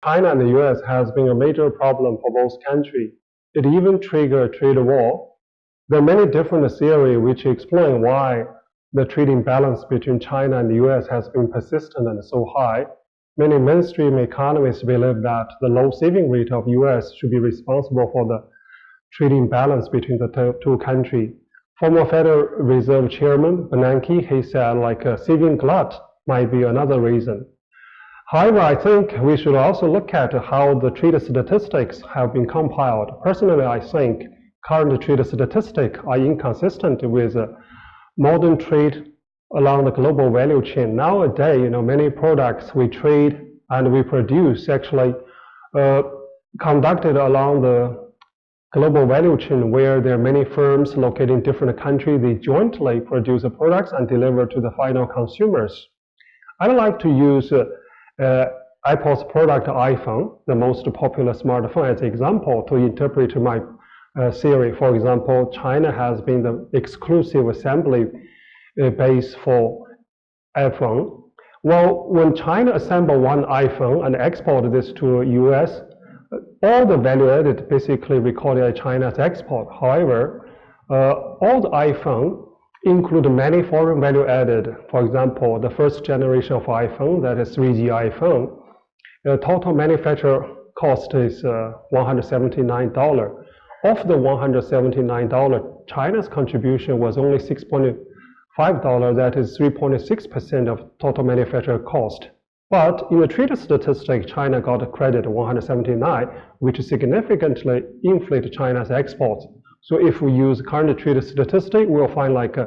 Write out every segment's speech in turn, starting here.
China and the US has been a major problem for both countries. It even triggered a trade war. There are many different theories which explain why the trade imbalance between China and the US has been persistent and so high. Many mainstream economists believe that the low saving rate of US should be responsible for the trade imbalance between the two countries. Former Federal Reserve Chairman Bernanke, he said like a saving glut might be another reason. However, I think we should also look at how the trade statistics have been compiled. Personally, I think current trade statistics are inconsistent with modern trade along the global value chain. Nowadays, many products we trade and we produce actually conducted along the global value chain where there are many firms located in different countries. They jointly produce the products and deliver to the final consumers. I'd like to use Apple's product iPhone, the most popular smartphone, as an example to interpret my theory. For example, China has been the exclusive assembly base for iPhone. Well, when China assemble one iPhone and export this to US, all the value added basically recorded as China's export. However, all the iPhone include many foreign value added. For example, the first generation of iPhone, that is 3G iPhone, the total manufacture cost is $179. Of the $179, China's contribution was only $6.5, that is 3.6% of total manufacturer cost. But in the trade statistic, China got a credit of $179, which significantly inflated China's exports. So if we use current trade statistic, we'll find like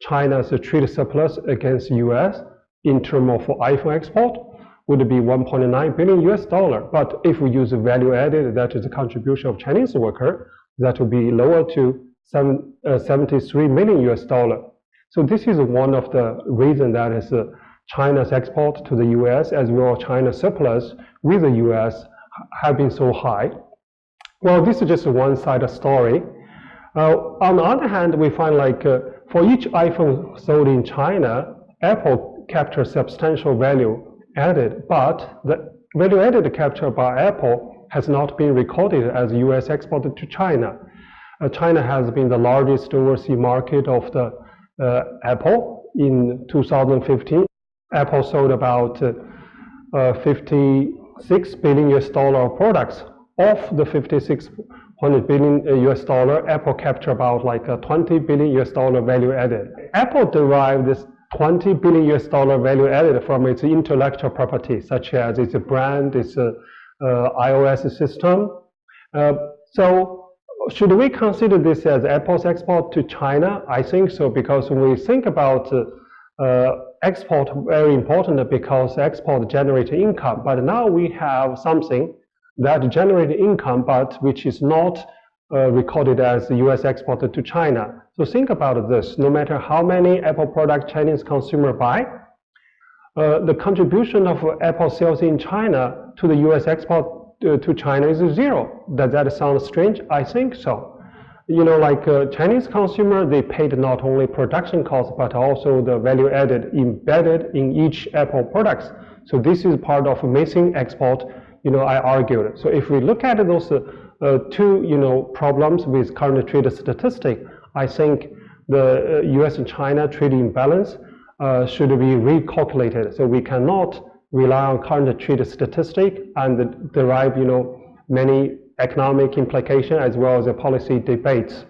China's trade surplus against US in terms of iPhone export would be $1.9 billion. But if we use value added, that is the contribution of Chinese worker, that will be lower to $73 million. So this is one of the reasons that is China's export to the US as well as China's surplus with the US have been so high. Well, this is just one side of the story. On the other hand, we find like for each iPhone sold in China, Apple captures substantial value added, but the value added captured by Apple has not been recorded as US exported to China. China has been the largest overseas market of the Apple in 2015. Apple sold about $56 billion of products. Of the $56 billion, Apple captured about like $20 billion value added. Apple derived this $20 billion value added from its intellectual property, such as its brand, its iOS system. So should we consider this as Apple's export to China? I think so, because when we think about export, very important because export generates income. But now we have something that generates income, but which is not recorded as US exported to China. So think about this. No matter how many Apple product Chinese consumer buy, the contribution of Apple sales in China to the US export to China is zero. Does that sound strange? I think so. Like Chinese consumer, they paid not only production costs, but also the value added embedded in each Apple products. So this is part of missing export, I argued. So if we look at those two, problems with current trade statistic, I think the US and China trade imbalance should be recalculated. So we cannot rely on current trade statistic and derive, many economic implications as well as the policy debates.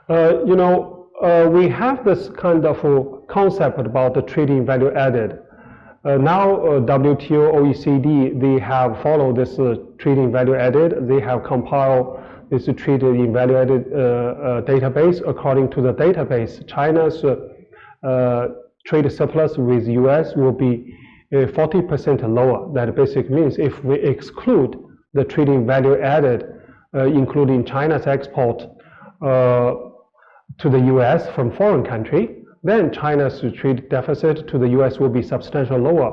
We have this kind of concept about the trading value added. Now WTO, OECD, they have followed this trading value added. They have compiled this trading value added database. According to the database, China's trade surplus with US will be 40% lower. That basically means if we exclude the trading value added, including China's export to the US from foreign country, then China's trade deficit to the US will be substantially lower.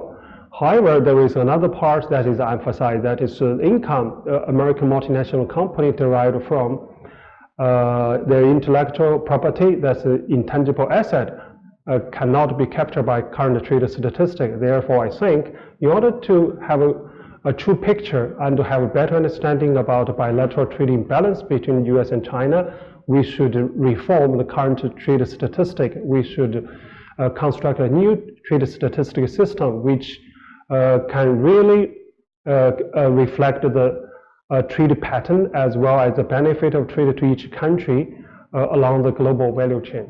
However, there is another part that is emphasized, that is income American multinational company derived from their intellectual property, that's an intangible asset, cannot be captured by current trade statistics. Therefore, I think in order to have a true picture and to have a better understanding about bilateral trade imbalance between US and China, we should reform the current trade statistic. We should construct a new trade statistic system which can really reflect the trade pattern as well as the benefit of trade to each country along the global value chain.